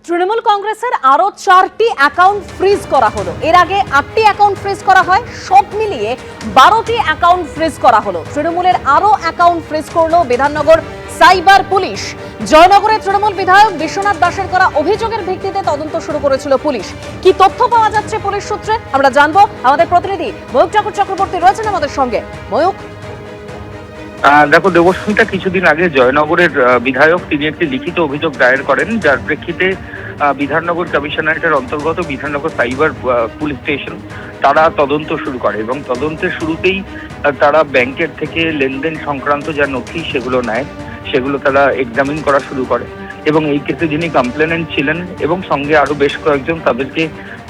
তৃণমূল কংগ্রেসের আরো 4টি অ্যাকাউন্ট ফ্রিজ করা হলো। এর আগে 8টি অ্যাকাউন্ট ফ্রিজ করা হয়, সব মিলিয়ে 12টি অ্যাকাউন্ট ফ্রিজ করা হলো। তৃণমূলের আরো অ্যাকাউন্ট ফ্রিজ করলো বিধাননগর সাইবার পুলিশ। জয়নগরে তৃণমূল বিধায়ক বিশ্বনাথ দাসের করা অভিযোগের ভিত্তিতে তদন্ত শুরু করেছিল পুলিশ। কি তথ্য পাওয়া যাচ্ছে পুলিশ সূত্রে আমরা জানবো। আমাদের প্রতিনিধি ময়ূক চক্রবর্তী রয়েছেন আমাদের সঙ্গে। ময়ূক, দেখো, দেবস্মিতা কিছুদিন আগে জয়নগরের বিধায়ক তিনি একটি লিখিত অভিযোগ দায়ের করেন, যার প্রেক্ষিতে বিধাননগর কমিশনারেটের অন্তর্গত বিধাননগর সাইবার পুলিশ স্টেশন তারা তদন্ত শুরু করে এবং তদন্তের শুরুতেই তারা ব্যাংকের থেকে লেনদেন সংক্রান্ত যা নথি সেগুলো নেয়, সেগুলো তারা এক্সামিন করা শুরু করে এবং এই কেসে যিনি কমপ্লেনেন্ট ছিলেন এবং সঙ্গে আরো বেশ কয়েকজন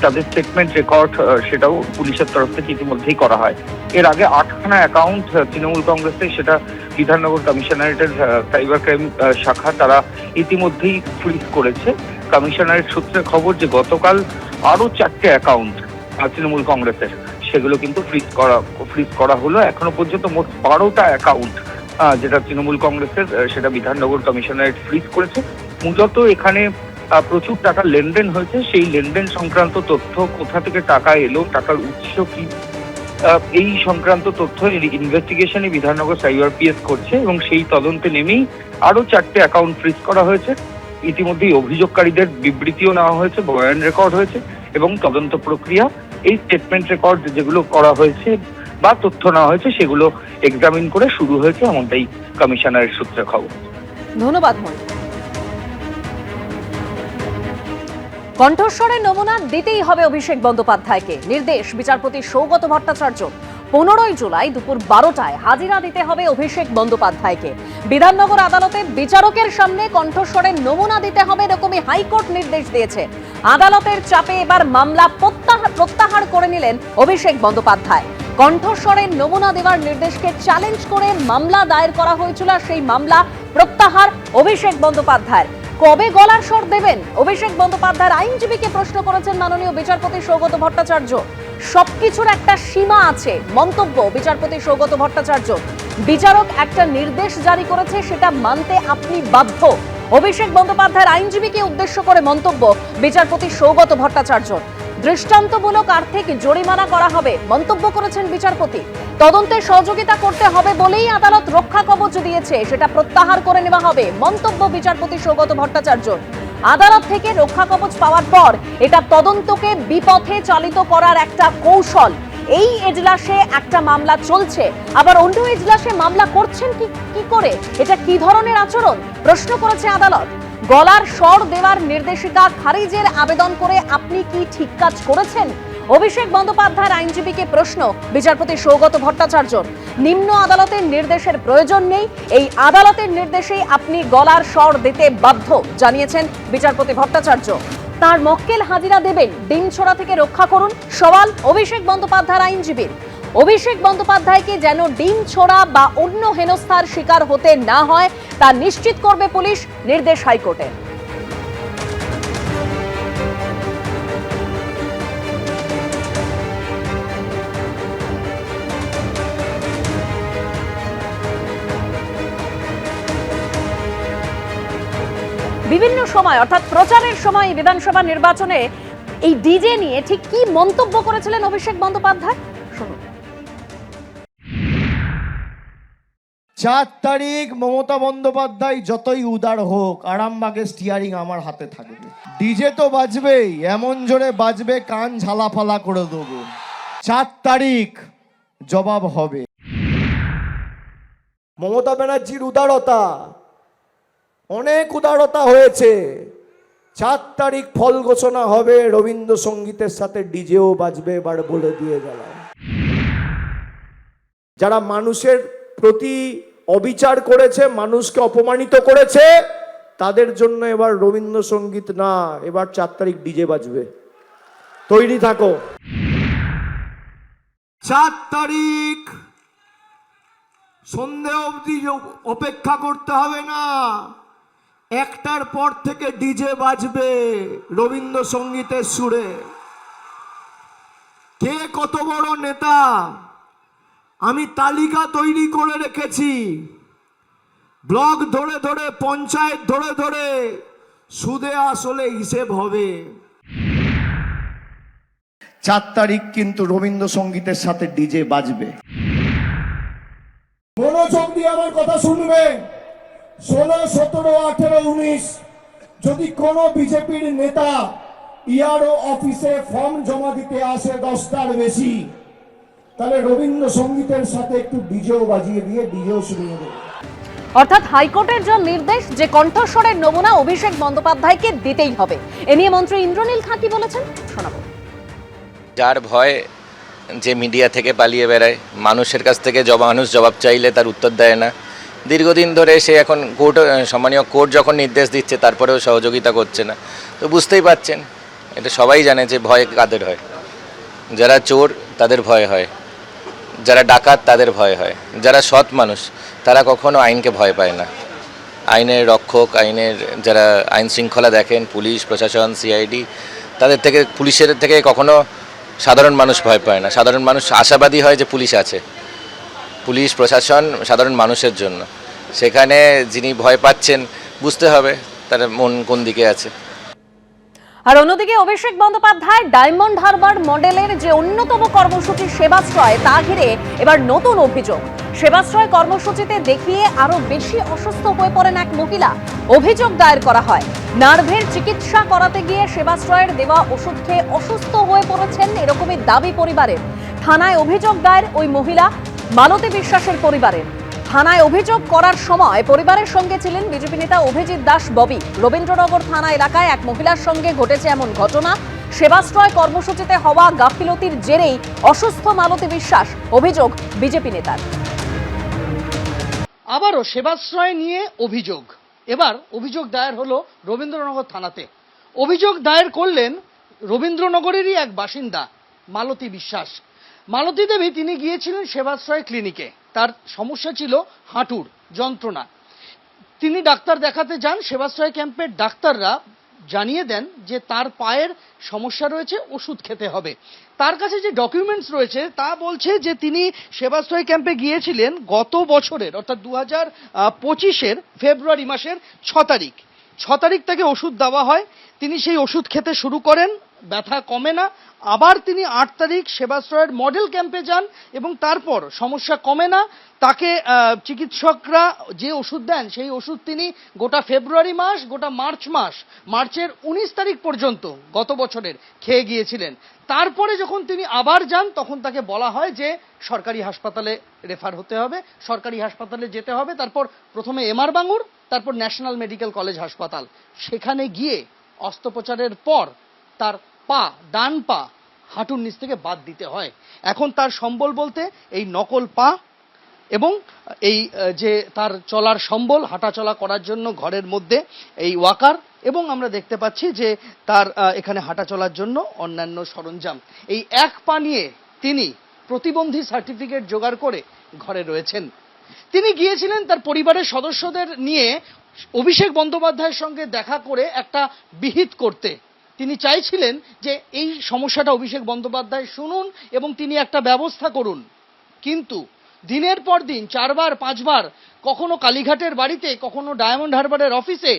তাদের স্টেটমেন্ট রেকর্ড সেটাও পুলিশের তরফ থেকে ইতিমধ্যেই করা হয়। এর আগে 8খানা অ্যাকাউন্ট তৃণমূল কংগ্রেসের, সেটা বিধাননগর কমিশনারেটের সাইবার ক্রাইম শাখা তারা ইতিমধ্যেই ফ্রিজ করেছে। কমিশনারেট সূত্রে খবর যে গতকাল আরো 4টে অ্যাকাউন্ট তৃণমূল কংগ্রেসের সেগুলো কিন্তু ফ্রিজ করা হলো। এখনো পর্যন্ত মোট 12টা অ্যাকাউন্ট যেটা তৃণমূল কংগ্রেসের সেটা বিধাননগর কমিশনারেট ফ্রিজ করেছে। মূলত এখানে প্রচুর টাকা লেনদেন হয়েছে, সেই লেনদেন সংক্রান্ত তথ্য, কোথা থেকে টাকা এলো, টাকার উৎস কি, এই সংক্রান্ত তথ্য ইনভেস্টিগেশনে বিধাননগর সাইবার পিএস করছে এবং সেই তদন্তে নেমেই আরো 4টে অ্যাকাউন্ট ফ্রিজ করা হয়েছে। ইতিমধ্যেই অভিযোগকারীদের বিবৃতিও নেওয়া হয়েছে, বয়ান রেকর্ড হয়েছে এবং তদন্ত প্রক্রিয়া, এই স্টেটমেন্ট রেকর্ড যেগুলো করা হয়েছে বা তথ্য নেওয়া হয়েছে সেগুলো এক্সামিন করে শুরু হয়েছে, এমনটাই কমিশনারের সূত্রে খবর। ধন্যবাদ ময়ূক। কণ্ঠস্বরের নমুনা দিতেই হবে অভিষেক বন্দ্যোপাধ্যায়কে, নির্দেশ বিচারপতি সৌগত ভট্টাচার্য। 15ই জুলাই দুপুর 12টায় হাজিরা দিতে হবে অভিষেক বন্দ্যোপাধ্যায়কে। বিধাননগর আদালতে বিচারকের সামনে কণ্ঠস্বরের নমুনা দিতে হবে, এরকমই হাইকোর্ট নির্দেশ দিয়েছে। আদালতের চাপে এবার মামলা প্রত্যাহার করে নিলেন অভিষেক বন্দ্যোপাধ্যায়। কণ্ঠস্বরের নমুনা দেওয়ার নির্দেশকে চ্যালেঞ্জ করে মামলা দায়ের করা হয়েছিল, সেই মামলা প্রত্যাহার অভিষেক বন্দ্যোপাধ্যায়ের। কবে গলার স্বর দেবেন অভিষেক বন্দ্যোপাধ্যায়ের আইনজীবীকে প্রশ্ন করেছেন মাননীয় বিচারপতি সৌগত ভট্টাচার্য। সবকিছুর একটা সীমা আছে, মন্তব্য বিচারপতি সৌগত ভট্টাচার্য। বিচারক একটা নির্দেশ জারি করেছে, সেটা মানতে আপনি বাধ্য। অভিষেক বন্দ্যোপাধ্যায়ের আইনজীবীকে উদ্দেশ্য করে মন্তব্য বিচারপতি সৌগত ভট্টাচার্য। দৃষ্টান্তমূলক আর্থিক জরিমানা করা হবে, মন্তব্য করেছেন বিচারপতি। তদন্তে সহযোগিতা করতে হবে বলেই আদালত রক্ষা কবচ দিয়েছে, সেটা প্রত্যাহার করে নেওয়া হবে, মন্তব্য বিচারপতি সৌগত ভট্টাচার্য। আদালত থেকে রক্ষা কবচ পাওয়ার পর এটা তদন্তকে বিপথে চালিত করার একটা কৌশল। এই এজলাসে একটা মামলা চলছে, আবার অন্য এজলাসে মামলা করছেন কি করে? এটা কি ধরনের আচরণ? প্রশ্ন করেছে আদালত। গলার স্বর দেওয়ার নির্দেশিকা খারিজের আবেদন করে আপনি কি ঠিক কাজ করেছেন? অভিষেক বন্দ্যোপাধ্যায়ের আইনজীবীকে প্রশ্ন বিচারপতি সৌগত ভট্টাচার্য। নিম্ন আদালতের নির্দেশের প্রয়োজন নেই, এই আদালতের নির্দেশেই আপনি গলার স্বর দিতে বাধ্য, জানিয়েছেন বিচারপতি ভট্টাচার্য। তার মক্কেল হাজিরা দেবেন, ডিমছোড়া থেকে রক্ষা করুন, সওয়াল অভিষেক বন্দ্যোপাধ্যায়ের আইনজীবীর। অভিষেক বন্দ্যোপাধ্যায়কে যেন ডিম ছোড়া বা অন্য হেনস্থার শিকার হতে না হয় তা নিশ্চিত করবে পুলিশ, নির্দেশ হাইকোর্টের। বিভিন্ন সময় অর্থাৎ প্রচারের সময় বিধানসভা নির্বাচনে এই ডিজে নিয়ে ঠিক কি মন্তব্য করেছিলেন অভিষেক বন্দ্যোপাধ্যায়, শুনুন। 4 তারিখ মমতা বন্দ্যোপাধ্যায় যতই উদার হোক, আরামবাগের স্টিয়ারিং আমার হাতে থাকবে। ডিজে তো বাজবেই, এমন জোরে বাজবে কান ঝালাফালা করে দেবো। 4 তারিখ জবাব হবে। মমতা ব্যানার্জির উদারতা, অনেক উদারতা হয়েছে। 4 তারিখ ফল ঘোষণা হবে, রবীন্দ্রসঙ্গীতের সাথে ডিজেও বাজবে, এবার বলে দিয়ে গেলাম। যারা মানুষের প্রতি অবিচার করেছে, মানুষকে অপমানিত করেছে, তাদের জন্য এবার রবীন্দ্রসঙ্গীত না, এবার 4 তারিখ ডিজে বাজবে। তৈরি থাকো। 4 তারিখ সন্ধে অবধি অপেক্ষা করতে হবে না, 1টার পর থেকে ডিজে বাজবে রবীন্দ্রসঙ্গীতের সুরে। কে কত বড় নেতা আমি তালিকা তৈরি করে রেখেছি। ব্লক ধরে ধরে, পঞ্চায়েত ধরে ধরে সুদে আসলে হিসেব হবে। 4 তারিখ কিন্তু রবীন্দ্রসঙ্গীতের সাথে ডিজে বাজবে। মনোযোগ দিয়ে আমার কথা শুনবে। 16, 17, 18, 19 যদি কোনো বিজেপির নেতা ইআরও অফিসে ফর্ম জমা দিতে আসে 10টার বেশি, তাহলে রবীন্দ্রসঙ্গীতের সাথে একটু ডিজেও বাজিয়ে দিয়ে ডিজেও শুনিয়ে দেবে। অর্থাৎ হাইকোর্টের যা নির্দেশ যে কণ্ঠস্বরের নমুনা অভিষেক বন্দ্যোপাধ্যায়কে দিতেই হবে, এ নিয়ে মন্ত্রী ইন্দ্রনীল খাঁ কি বলেছেন শোনাবো। যার ভয় যে মিডিয়া থেকে পালিয়ে বেড়ায়, মানুষের কাছ থেকে মানুষ জবাব চাইলে তার উত্তর দেয় না, দীর্ঘদিন ধরে সে এখন সম্মানীয় কোর্ট যখন নির্দেশ দিচ্ছে তারপরেও সহযোগিতা করছে না, তো বুঝতেই পারছেন এটা সবাই জানে যে ভয় কাদের হয়। যারা চোর তাদের ভয় হয়, যারা ডাকাত তাদের ভয় হয়, যারা সৎ মানুষ তারা কখনো আইনকে ভয় পায় না। আইনের রক্ষক, আইনের যারা আইন শৃঙ্খলা দেখেন, পুলিশ প্রশাসন, সিআইডি, পুলিশের থেকে কখনো সাধারণ মানুষ ভয় পায় না। সাধারণ মানুষ আশাবাদী হয় যে পুলিশ আছে, পুলিশ প্রশাসন সাধারণ মানুষের জন্য। সেখানে যিনি ভয় পাচ্ছেন বুঝতে হবে তার মন কোন দিকে আছে। আর অন্যদিকে অভিষেক বন্দ্যোপাধ্যায় ডায়মন্ড হারবার মডেলের যে অন্যতম কর্মসূচি সেবাশ্রয়, তা ঘিরে এবার নতুন অভিযোগ। সেবাশ্রয় কর্মসূচিতে দেখিয়ে আরো বেশি অসুস্থ হয়ে পড়েন এক মহিলা। অভিযোগ দায়ের করা হয় নার্ভের চিকিৎসা করাতে গিয়ে সেবাশ্রয়ের দেওয়া ওষুধ খেয়ে অসুস্থ হয়ে পড়েছেন, এরকমই দাবি পরিবারের। থানায় অভিযোগ দায়ের ওই মহিলা মালতী বিশ্বাসের পরিবারের। থানায় অভিযোগ করার সময় পরিবারের সঙ্গে ছিলেন বিজেপি নেতা অভিজিৎ দাস ববি। রবীন্দ্রনগর থানা এলাকায় এক মহিলার সঙ্গে ঘটেছে এমন ঘটনা। সেবাশ্রয় কর্মসূচিতে হওয়া গাফিলতির জেরেই অসুস্থ মালতী বিশ্বাস, অভিযোগ বিজেপি নেতার। আবারও সেবাশ্রয় নিয়ে অভিযোগ। এবার অভিযোগ দায়ের হলো রবীন্দ্রনগর থানাতে। অভিযোগ দায়ের করলেন রবীন্দ্রনগরেরই এক বাসিন্দা মালতী বিশ্বাস। মালতী দেবী তিনি গিয়েছিলেন সেবাশ্রয় ক্লিনিকে। তার সমস্যা ছিল হাঁটুর যন্ত্রণা। তিনি ডাক্তার দেখাতে যান। সেবাশ্রয় ক্যাম্পের ডাক্তাররা জানিয়ে দেন যে তার পায়ের সমস্যা রয়েছে, ওষুধ খেতে হবে। তার কাছে যে ডকুমেন্টস রয়েছে তা বলছে যে তিনি সেবাশ্রয় ক্যাম্পে গিয়েছিলেন গত বছরের অর্থাৎ 2025-এর ফেব্রুয়ারি মাসের 6 তারিখ। 6 তারিখ তাকে ওষুধ দেওয়া হয়, তিনি সেই ওষুধ খেতে শুরু করেন, ব্যথা কমে না। আবার তিনি 8 তারিখ সেবাশ্রয়ের মডেল ক্যাম্পে যান এবং তারপর সমস্যা কমে না। তাকে চিকিৎসকরা যে ওষুধ দেন সেই ওষুধ তিনি গোটা ফেব্রুয়ারি মাস, গোটা মার্চের 19 তারিখ পর্যন্ত গত বছরের খেয়ে গিয়েছিলেন। তারপরে যখন তিনি আবার যান তখন তাকে বলা হয় যে সরকারি হাসপাতালে রেফার হতে হবে, সরকারি হাসপাতালে যেতে হবে। তারপর প্রথমে এমআর বাঙ্গুর, তারপর ন্যাশনাল মেডিকেল কলেজ হাসপাতাল। সেখানে গিয়ে অস্ত্রোপচারের পর তার ডান পা হাঁটুর নিচ থেকে বাদ দিতে হয়। এখন তার সম্বল বলতে এই নকল পা এবং এই যে তার চলার সম্বল, হাঁটাচলা করার জন্য ঘরের মধ্যে এই ওয়াকার, এবং আমরা দেখতে পাচ্ছি যে তার এখানে হাঁটা চলার জন্য অন্যান্য সরঞ্জাম। এই এক পা নিয়ে তিনি প্রতিবন্ধী সার্টিফিকেট জোগাড় করে ঘরে রয়েছেন। তিনি গিয়েছিলেন তার পরিবারের সদস্যদের নিয়ে অভিষেক বন্দ্যোপাধ্যায়ের সঙ্গে দেখা করে একটা বিহিত করতে। তিনি চাইছিলেন যে এই সমস্যাটা অভিষেক বন্দ্যোপাধ্যায় শুনুন এবং তিনি একটা ব্যবস্থা করুন। কিন্তু দিনের পর দিন 4 বার 5 বার, কখনো কালীঘাটের বাড়িতে, কখনো ডায়মন্ড হারবারের অফিসে,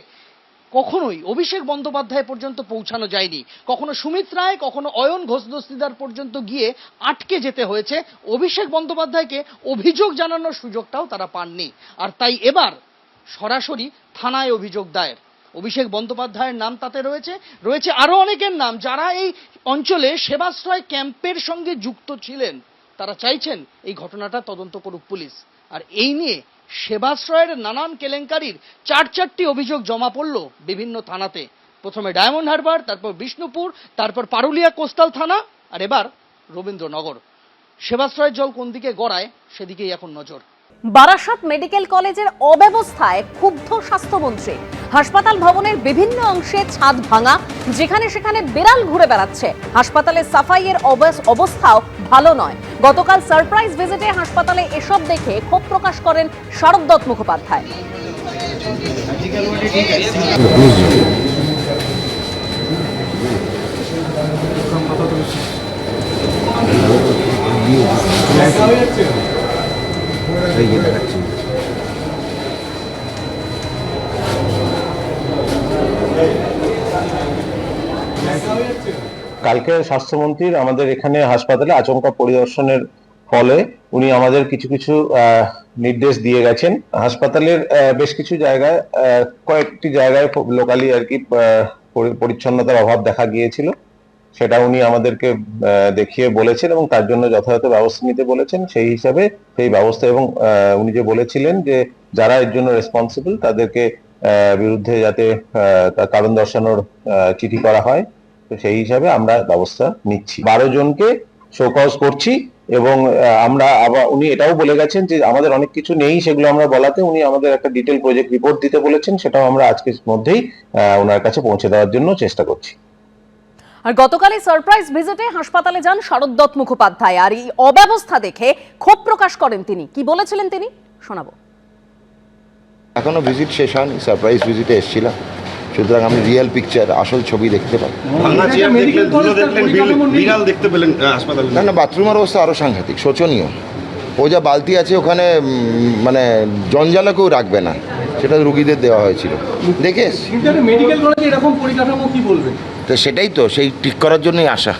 কখনোই অভিষেক বন্দ্যোপাধ্যায় পর্যন্ত পৌঁছানো যায়নি। কখনো সুমিত রায়, কখনো অয়ন ঘোষ দস্তিদার পর্যন্ত গিয়ে আটকে যেতে হয়েছে। অভিষেক বন্দ্যোপাধ্যায়কে অভিযোগ জানানোর সুযোগটাও তারা পাননি। আর তাই এবার সরাসরি থানায় অভিযোগ দায়ের। অভিষেক বন্দ্যোপাধ্যায়ের নাম তাতে রয়েছে আরো অনেকের নাম যারা এই অঞ্চলে সেবাশ্রয় ক্যাম্পের সঙ্গে যুক্ত ছিলেন। তারা চাইছেন এই ঘটনাটা তদন্ত করুক পুলিশ। আর এই নিয়ে সেবাশ্রয়ের নানান কেলেঙ্কারির 4টি অভিযোগ জমা পড়ল বিভিন্ন থানাতে। প্রথমে ডায়মন্ড হারবার, তারপর বিষ্ণুপুর, তারপর পারুলিয়া কোস্টাল থানা, আর এবার রবীন্দ্রনগর। সেবাশ্রয়ের জল কোন দিকে গড়ায় সেদিকেই এখন নজর। বারাসাত মেডিকেল কলেজের অব্যবস্থায় ক্ষুব্ধ স্বাস্থ্যমন্ত্রী। হাসপাতাল ভবনের বিভিন্ন অংশে ছাদ ভাঙা, যেখানে সেখানে বিড়াল ঘুরে বেড়াচ্ছে। হাসপাতালের সাফাইয়ের অবস্থাও ভালো নয়। গতকাল সারপ্রাইজ ভিজিটে হাসপাতালে এসব দেখে ক্ষোভ প্রকাশ করেন শারদ দত্ত মুখোপাধ্যায়। দেখাচ্ছি কালকে স্বাস্থ্যমন্ত্রীর আমাদের এখানে হাসপাতালে আচমকা পরিদর্শনের ফলে উনি আমাদের কিছু কিছু নির্দেশ দিয়ে গেছেন। হাসপাতালের বেশ কিছু জায়গায় কয়েকটি জায়গায় লোকালি আর কি পরিচ্ছন্নতার অভাব দেখা গিয়েছিল, সেটা উনি আমাদেরকে দেখিয়ে বলেছেন এবং তার জন্য যথাযথ ব্যবস্থা নিতে বলেছেন। সেই হিসাবে সেই ব্যবস্থা এবং উনি যে বলেছিলেন যে যারা এর জন্য রেসপন্সিবল তাদেরকে বিরুদ্ধে যাতে কারণ দর্শানোর চিঠি করা হয়, তো সেই হিসাবে আমরা ব্যবস্থা নিচ্ছি। 12 জনকে শোকজ করছি এবং আমরা আবার উনি এটাও বলে গেছেন যে আমাদের অনেক কিছু নেই, সেগুলো আমরা বলাতে উনি আমাদের একটা ডিটেল প্রজেক্ট রিপোর্ট দিতে বলেছেন, সেটাও আমরা আজকের মধ্যেই ওনার কাছে পৌঁছে দেওয়ার জন্য চেষ্টা করছি। আর গতকালই সারপ্রাইজ ভিজিটে হাসপাতালে যান শারদ দত্ত মুখোপাধ্যায়, আর এই অব্যবস্থা দেখে ক্ষোভ প্রকাশ করেন তিনি। কি বলেছিলেন তিনি শোনাবো। এখনো ভিজিট শেষ হয়নি, সারপ্রাইজ ভিজিটে এসেছিলাম, সুতরাং আমি রিয়েল পিকচার আসল ছবি দেখতে পাই। না, বাথরুমের অবস্থা আরও সাংঘাতিক, শোচনীয়। ও যা বালতি আছে ওখানে মানে জঞ্জালে কেউ রাখবে না, সেটা রুগীদের দেওয়া হয়েছিল দেখে মেডিকেল কলেজে এরকম পরিকাঠামো কি বলবেন? তো সেটাই তো, সেই ঠিক করার জন্যই আসা।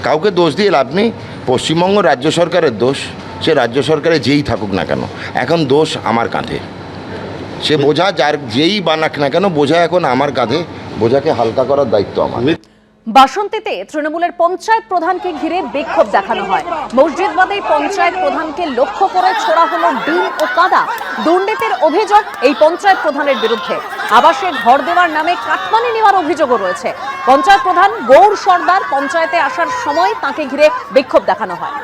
কাউকে দোষ দিয়ে লাভ নেই, পশ্চিমবঙ্গ রাজ্য সরকারের দোষ, সে রাজ্য সরকারে যেই থাকুক না কেন, এখন দোষ আমার কাঁধে। সে বোঝা যার যেই বানাক না কেন, বোঝা এখন আমার কাঁধে, বোঝাকে হালকা করার দায়িত্ব আমার। বাসন্তীতে তৃণমূলের পঞ্চায়েত প্রধানকে ঘিরে বিক্ষোভ দেখানো হয়। মসজিদবাদী পঞ্চায়েত প্রধানকে লক্ষ্য করে ছোড়া হলো ডিম ও কাদা। দুর্নীতির অভিযোগ এই পঞ্চায়েত প্রধানের বিরুদ্ধে। আবাসে ঘর দেওয়ার নামে কাটমানি নেওয়ার অভিযোগও রয়েছে। পঞ্চায়েত প্রধান গৌর সর্দার পঞ্চায়েতে আসার সময় তাকে ঘিরে বিক্ষোভ দেখানো হয়।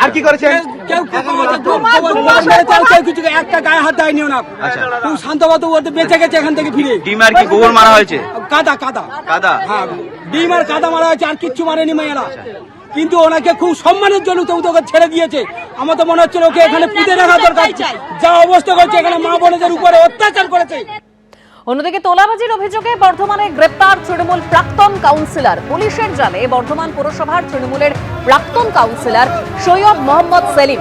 আর কি করেছেন? কেউ কিছু একটা গায়ে হাত দেয়নি ওনার। খুব শান্তভাবে ওদের বেঁচে গেছে এখান থেকে ফিরে। ডিম আর কি গোবর মারা হয়েছে? কাদা কাদা কাদা, হ্যাঁ, ডিম আর কাদা মারা হয়েছে, আর কিচ্ছু মারেনি মেয়েরা। কিন্তু ওনাকে খুব সম্মানের জন্য তো ওকে ছেড়ে দিয়েছে। আমার তো মনে হচ্ছে ওকে এখানে পুঁতে রাখা দরকার। যা অবস্থা করছে এখানে মা বোনদের উপরে অত্যাচার করেছে। অন্যদিকে তোলাবাজির অভিযোগে বর্ধমানে গ্রেপ্তার তৃণমূল প্রাক্তন কাউন্সিলর। পুলিশের জালে বর্ধমান পুরসভার তৃণমূলের প্রাক্তন কাউন্সিলর সৈয়দ মোহাম্মদ সেলিম।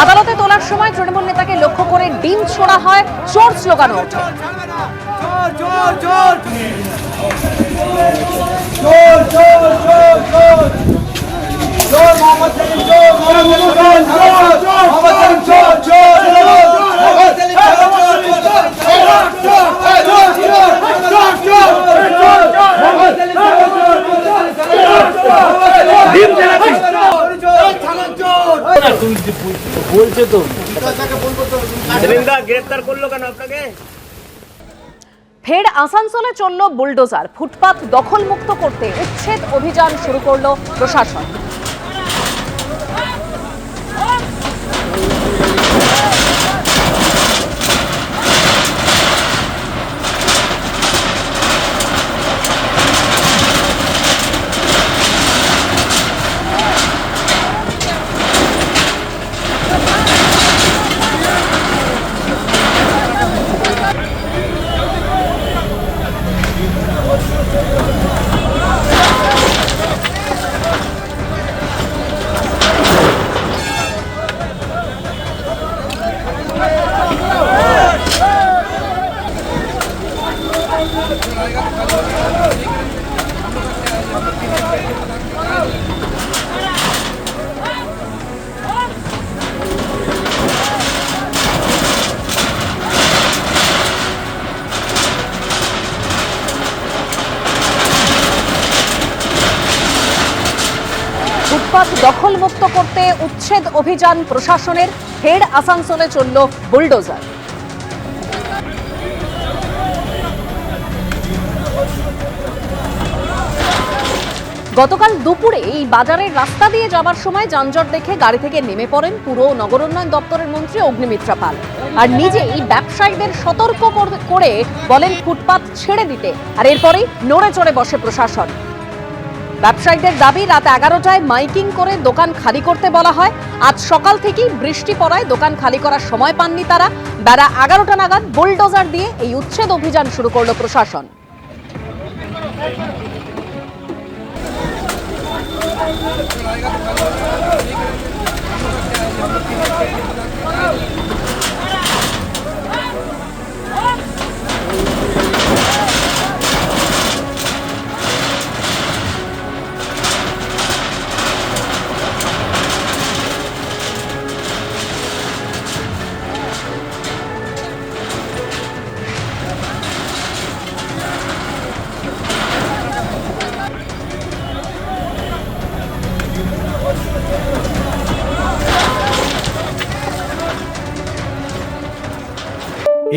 আদালতে তোলার সময় তৃণমূল নেতাকে লক্ষ্য করে ডিম ছোড়া হয়, চোর স্লোগানও ওঠে। বলছে তো গ্রেফতার করলো কেন আপনাকে? ফের আসানসোলে চলল বুলডোজার। ফুটপাত দখলমুক্ত করতে উচ্ছেদ অভিযান শুরু করল প্রশাসন। ফুটপাত দখলমুক্ত করতে উচ্ছেদ অভিযান প্রশাসনের। ফের আসানসোলে চলল বুলডোজার। গতকাল দুপুরে এই বাজারের রাস্তা দিয়ে যাবার সময় যানজট দেখে গাড়ি থেকে নেমে পড়েন পুর ও নগরোন্নয়ন দপ্তরের মন্ত্রী অগ্নিমিত্রা পাল আর নিজেই ব্যবসায়ীদের সতর্ক করে বলেন ফুটপাত ছেড়ে দিতে। আর এরপরেই নড়ে চড়ে বসে প্রশাসন। ব্যবসায়ীদের দাবি রাত 11টায় মাইকিং করে দোকান খালি করতে বলা হয়। আজ সকাল থেকেই বৃষ্টি পড়ায় দোকান খালি করার সময় পাননি তারা। বেলা 11টা নাগাদ বুলডোজার দিয়ে এই উচ্ছেদ অভিযান শুরু করল প্রশাসন।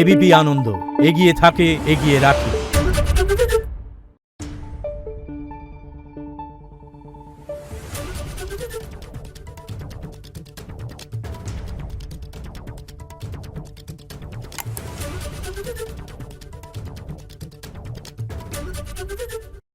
এবিপি আনন্দ, এগিয়ে থাকে, এগিয়ে রাখে।